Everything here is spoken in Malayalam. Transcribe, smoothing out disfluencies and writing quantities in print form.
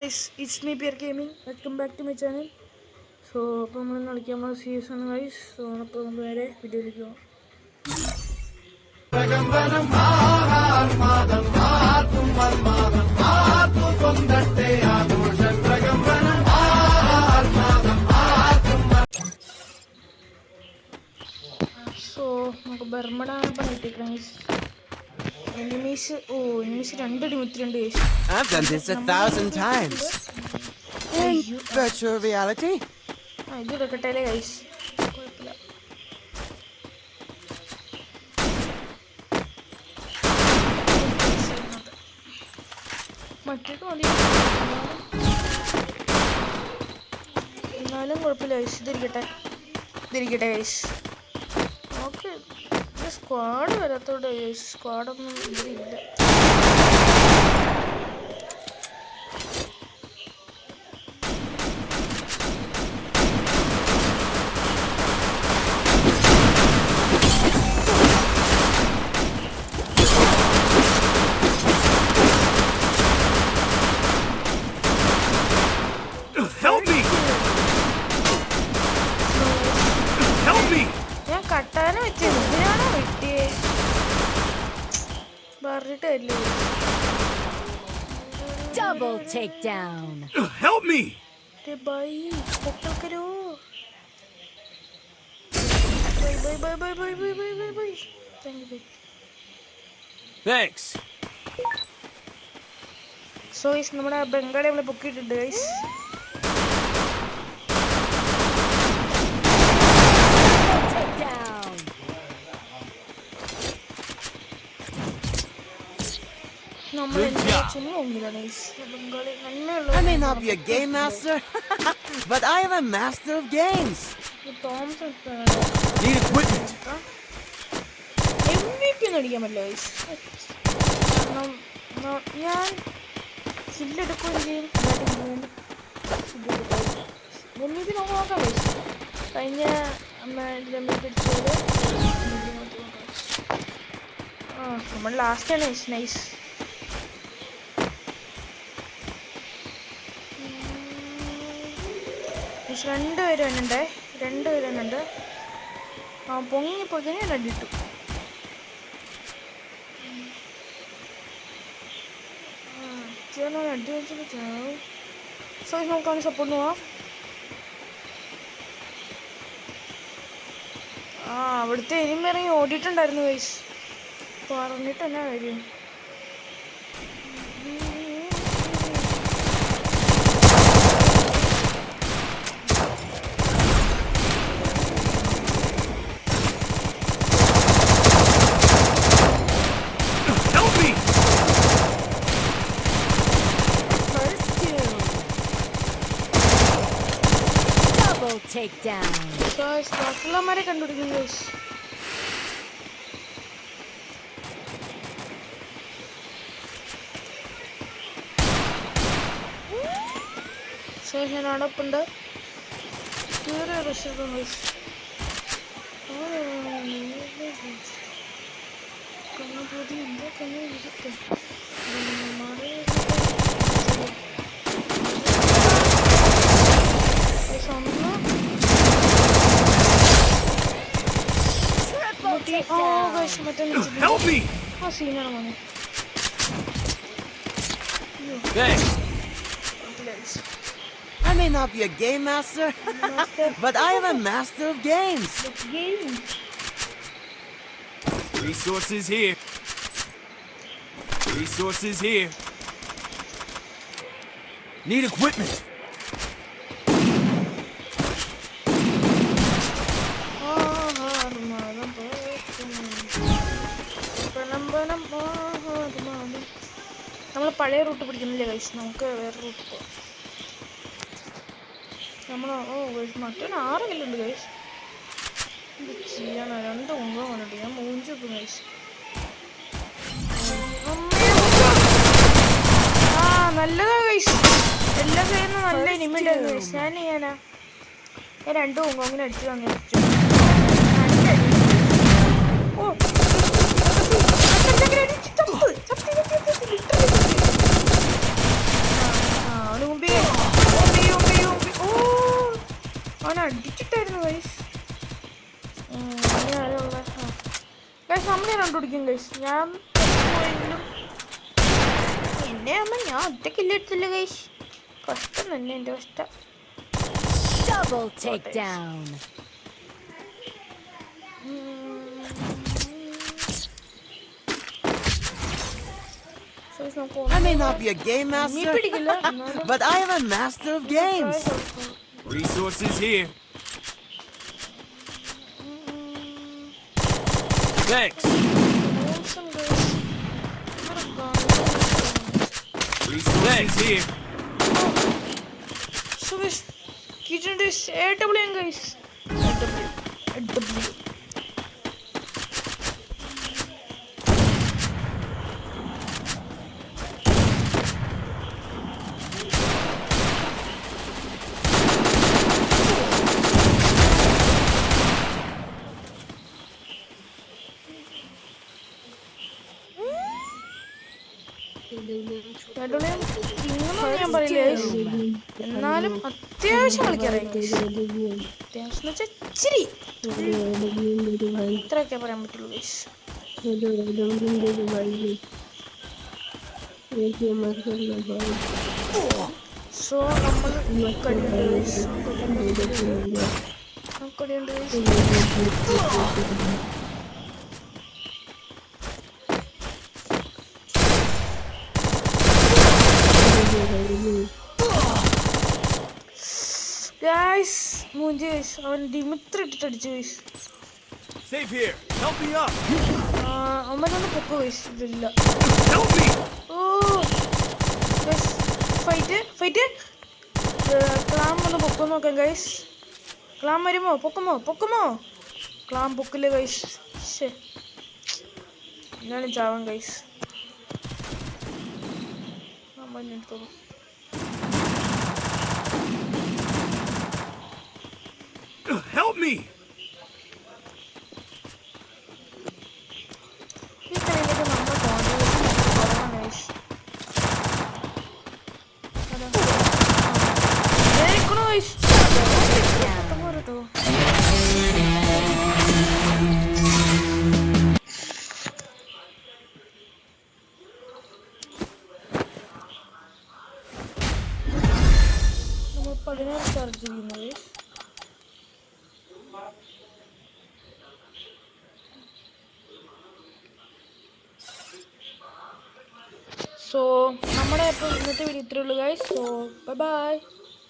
It's me Pierre Gaming. Welcome back to my channel. So, അപ്പോൾ നമ്മൾ കളിക്കാൻ സീസൺ വൈസ്. സോ അപ്പോൾ നമ്മൾ നേരെ വീഡിയോയിലേക്ക് പോകാം. സോ നമുക്ക് ബർമഡാണ് ഇപ്പം കിട്ടിയിരിക്കുന്നത്. എനിമീസ് രണ്ട് ഡിമിറ്റുണ്ട്. I've done this 1,000 times. In virtual reality. ഇത് എടുക്കട്ടെ ഗൈസ്. കുഴപ്പമില്ല. മറ്റേത് മതി. എന്നാലും കുഴപ്പമില്ല ഗൈസ്. ഇതിരിക്കട്ടെ ഗൈസ്. ഓക്കെ, സ്ക്വാഡ് വരാത്തോടെ ഗൈസ്. സ്ക്വാഡൊന്നും ഇതിലില്ല. ഞാൻ കട്ടാന വെച്ച് എന്തിനാണോ വെട്ടിയേ പറഞ്ഞിട്ടല്ലേ. Double takedown. Help me! भाई पकड़ करो. Bye. Thank you. Thanks. So is നമ്മുടെ ബംഗാളി നമ്മളെ പൊക്കിയിട്ടുണ്ട് ഗൈസ്. Takedown. നമ്മൾ എന്താ ചെയ്യുന്നില്ല ഗൈസ്. ബംഗാളി നന്മയുള്ള. I may not be a game master, but I am a master of games. Thomas Need equipment. MVP ഒന്നും അടിക്കാൻ പറ്റില്ല ഗൈസ്. കാരണം ഞാൻ ചില്ലെടുക്കുകയും ചെയ്യും. MVP നമുക്ക് നോക്കാം ഗൈസ്. കഴിഞ്ഞ നമ്മൾ ലാസ്റ്റാണ് ഗൈസ്. നൈസ്. രണ്ടുപേരും വന്നുണ്ട്. പൊങ്ങിപ്പോയി ഞാൻ അടിയിട്ടു. അടി വെച്ചിട്ട് ചാവും. സോ നോക്കാൻ സപ്പോർട്ട് പോവാം. അവിടുത്തെ ഇനിയും ഇറങ്ങി ഓടിയിട്ടുണ്ടായിരുന്നു ഗൈസ്. പറഞ്ഞിട്ട് തന്നെ കാര്യം. Takedown. Guys, ബാക്കിയുള്ളവന്മാരെ കണ്ടുപിടിക്കും ഗൈസ്. ഞാൻ അടപ്പുണ്ട്. വേറെ റെസ്റ്റോറൻറ്റ് ഗൈസ്. കണ്ണുപൂതി എന്താ കണ്ണു ഇരിക്കും. Help me! സീനാണ് മോനെ. Thanks. I may not be a game master, but I am a master of games. Resources here. Need equipment. നമ്മൾ പഴയ റൂട്ട് പിടിക്കുന്നില്ല ഗൈസ്. നമുക്ക് വേറെ റൂട്ട് പോകാം. നമ്മൾ മറ്റേ 6 കില്ലുണ്ട് ഗൈസ്. ഇത് ചെയ്യണം. 2 ഉണ്ടോ വേണ്ടിട്ട് ഞാൻ മൂഞ്ചു വെക്കും ഗൈസ്. നല്ലതാ ഗൈസ്. എല്ലാം ചെയ്യുന്ന നല്ല ഇനിമിണ്ടായിരുന്നു ഗൈസ്. ഞാൻ 2 ഉണ്ടോ അങ്ങനെ അടിച്ചു അങ്ങനെ. അവൻ അടിച്ചിട്ടായിരുന്നു ഗൈസ്. ഗൈസ് നമ്മളെ കണ്ടുപിടിക്കും ഗൈസ്. ഞാൻ പോയെങ്കിലും പിന്നെ അമ്മ ഞാൻ ഒറ്റക്കില്ലെടുത്തില്ല ഗൈസ്. കഷ്ടം തന്നെ എൻ്റെ കഷ്ടം. Double takedown. I may not be a game master, but I am a master of games. Resources here. Thanks. Resources here. So guys, kitchen dish AW guys. AW. ഞാൻ പറയില്ലേ എന്നാലും അത്യാവശ്യം കളിക്കാറായി. അത്യാവശ്യം വെച്ചാൽ ഇച്ചിരി ഇത്രയൊക്കെ പറയാൻ പറ്റുള്ളൂ ഗൈസ്. സോ നമ്മൾ കളിയുണ്ട് ഗൈസ്. Guys, മൂഞ്ചി guys. അവൻ ദിമിത്രി ഇട്ടിട്ട് അടിച്ചു guys. Save here. Help me up. അവനൊന്ന് പൊക്കോ guys. ഇതില്ല. Help me. Oh. Guys, fight. ക്ലാം ഒന്ന് പൊക്കോ നോക്കാം guys. ക്ലാം വരുമോ? പൊക്കുമോ? ക്ലാം പൊക്കില്ല guys. ശേ. ഞാനും ചാവാൻ guys. നമ്മൾ എടുത്തോളൂ. Help me. ഈ കളിയിലേക്ക് നമ്മൾ കുറവാണ് guys. guys. നമ്മൾ 16 ചാർജ് ചെയ്യുന്നത്. സോ നമ്മുടെ ഇപ്പോൾ ഇന്നത്തെ വീഡിയോ ഇത്രയേ ഉള്ളൂ ഗൈസ്. So by.